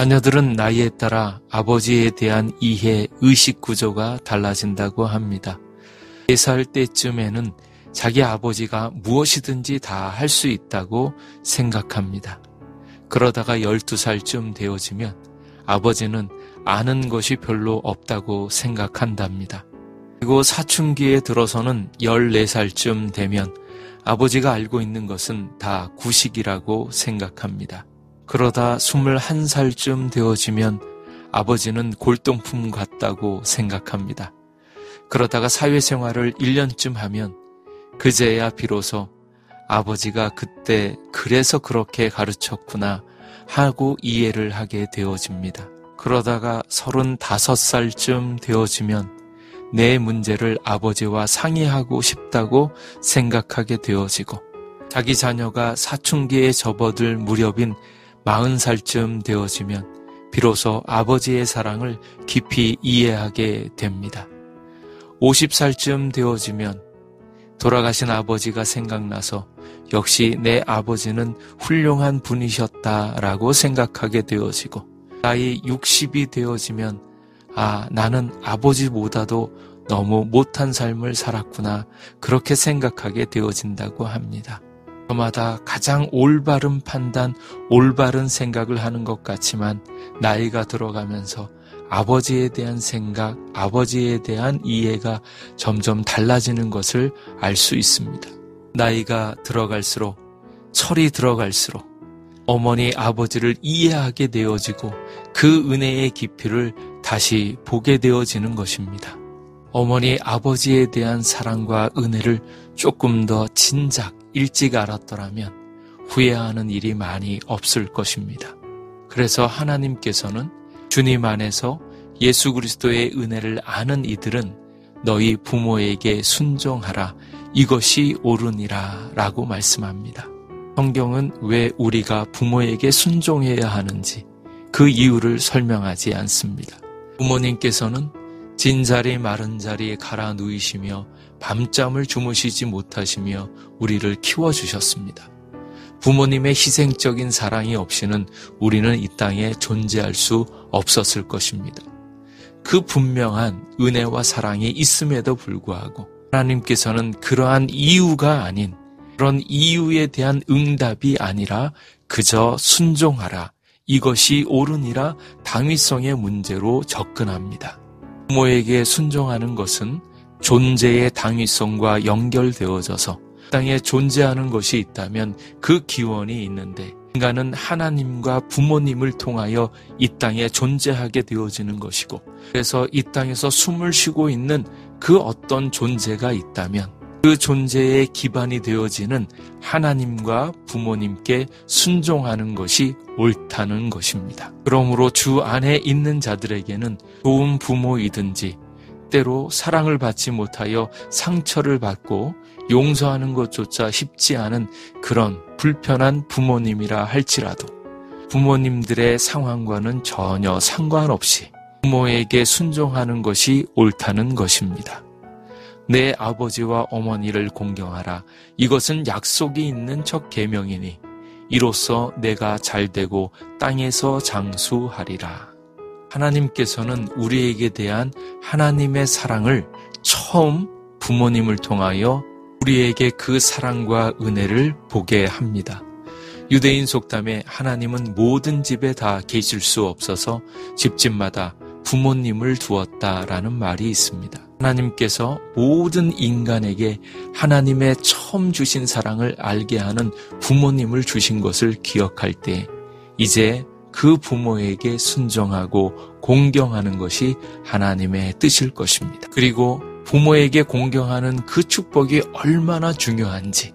자녀들은 나이에 따라 아버지에 대한 이해, 의식 구조가 달라진다고 합니다. 4살 때쯤에는 자기 아버지가 무엇이든지 다 할 수 있다고 생각합니다. 그러다가 12살쯤 되어지면 아버지는 아는 것이 별로 없다고 생각한답니다. 그리고 사춘기에 들어서는 14살쯤 되면 아버지가 알고 있는 것은 다 구식이라고 생각합니다. 그러다 21살쯤 되어지면 아버지는 골동품 같다고 생각합니다. 그러다가 사회생활을 1년쯤 하면 그제야 비로소 아버지가 그때 그래서 그렇게 가르쳤구나 하고 이해를 하게 되어집니다. 그러다가 35살쯤 되어지면 내 문제를 아버지와 상의하고 싶다고 생각하게 되어지고 자기 자녀가 사춘기에 접어들 무렵인 40살쯤 되어지면 비로소 아버지의 사랑을 깊이 이해하게 됩니다. 50살쯤 되어지면 돌아가신 아버지가 생각나서 역시 내 아버지는 훌륭한 분이셨다라고 생각하게 되어지고 나이 60이 되어지면 나는 아버지보다도 너무 못한 삶을 살았구나 그렇게 생각하게 되어진다고 합니다. 저마다 가장 올바른 판단, 올바른 생각을 하는 것 같지만 나이가 들어가면서 아버지에 대한 생각, 아버지에 대한 이해가 점점 달라지는 것을 알 수 있습니다. 나이가 들어갈수록, 철이 들어갈수록 어머니, 아버지를 이해하게 되어지고 그 은혜의 깊이를 다시 보게 되어지는 것입니다. 어머니, 아버지에 대한 사랑과 은혜를 조금 더 진작, 일찍 알았더라면 후회하는 일이 많이 없을 것입니다. 그래서 하나님께서는 주님 안에서 예수 그리스도의 은혜를 아는 이들은 너희 부모에게 순종하라. 이것이 옳으니라 라고 말씀합니다. 성경은 왜 우리가 부모에게 순종해야 하는지 그 이유를 설명하지 않습니다. 부모님께서는 진자리 마른 자리에 갈아 누이시며 밤잠을 주무시지 못하시며 우리를 키워주셨습니다. 부모님의 희생적인 사랑이 없이는 우리는 이 땅에 존재할 수 없었을 것입니다. 그 분명한 은혜와 사랑이 있음에도 불구하고 하나님께서는 그러한 이유가 아닌 그런 이유에 대한 응답이 아니라 그저 순종하라. 이것이 옳으니라 당위성의 문제로 접근합니다. 부모에게 순종하는 것은 존재의 당위성과 연결되어져서 땅에 존재하는 것이 있다면 그 기원이 있는데 인간은 하나님과 부모님을 통하여 이 땅에 존재하게 되어지는 것이고 그래서 이 땅에서 숨을 쉬고 있는 그 어떤 존재가 있다면 그 존재의 기반이 되어지는 하나님과 부모님께 순종하는 것이 옳다는 것입니다. 그러므로 주 안에 있는 자들에게는 좋은 부모이든지 때로 사랑을 받지 못하여 상처를 받고 용서하는 것조차 쉽지 않은 그런 불편한 부모님이라 할지라도 부모님들의 상황과는 전혀 상관없이 부모에게 순종하는 것이 옳다는 것입니다. 내 아버지와 어머니를 공경하라. 이것은 약속이 있는 첫 계명이니 이로써 내가 잘되고 땅에서 장수하리라. 하나님께서는 우리에게 대한 하나님의 사랑을 처음 부모님을 통하여 우리에게 그 사랑과 은혜를 보게 합니다. 유대인 속담에 하나님은 모든 집에 다 계실 수 없어서 집집마다 부모님을 두었다라는 말이 있습니다. 하나님께서 모든 인간에게 하나님의 처음 주신 사랑을 알게 하는 부모님을 주신 것을 기억할 때 이제 그 부모에게 순종하고 공경하는 것이 하나님의 뜻일 것입니다. 그리고 부모에게 공경하는 그 축복이 얼마나 중요한지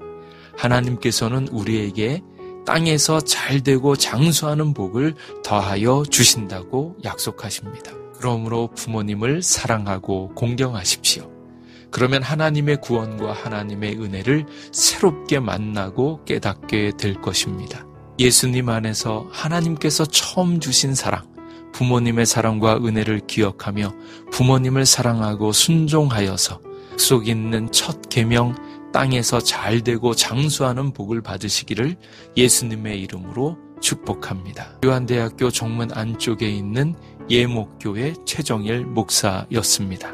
하나님께서는 우리에게 땅에서 잘되고 장수하는 복을 더하여 주신다고 약속하십니다. 그러므로 부모님을 사랑하고 공경하십시오. 그러면 하나님의 구원과 하나님의 은혜를 새롭게 만나고 깨닫게 될 것입니다. 예수님 안에서 하나님께서 처음 주신 사랑, 부모님의 사랑과 은혜를 기억하며 부모님을 사랑하고 순종하여서 약속 있는 첫 계명 땅에서 잘되고 장수하는 복을 받으시기를 예수님의 이름으로 축복합니다. 요한대학교 정문 안쪽에 있는 예목교회 최정일 목사였습니다.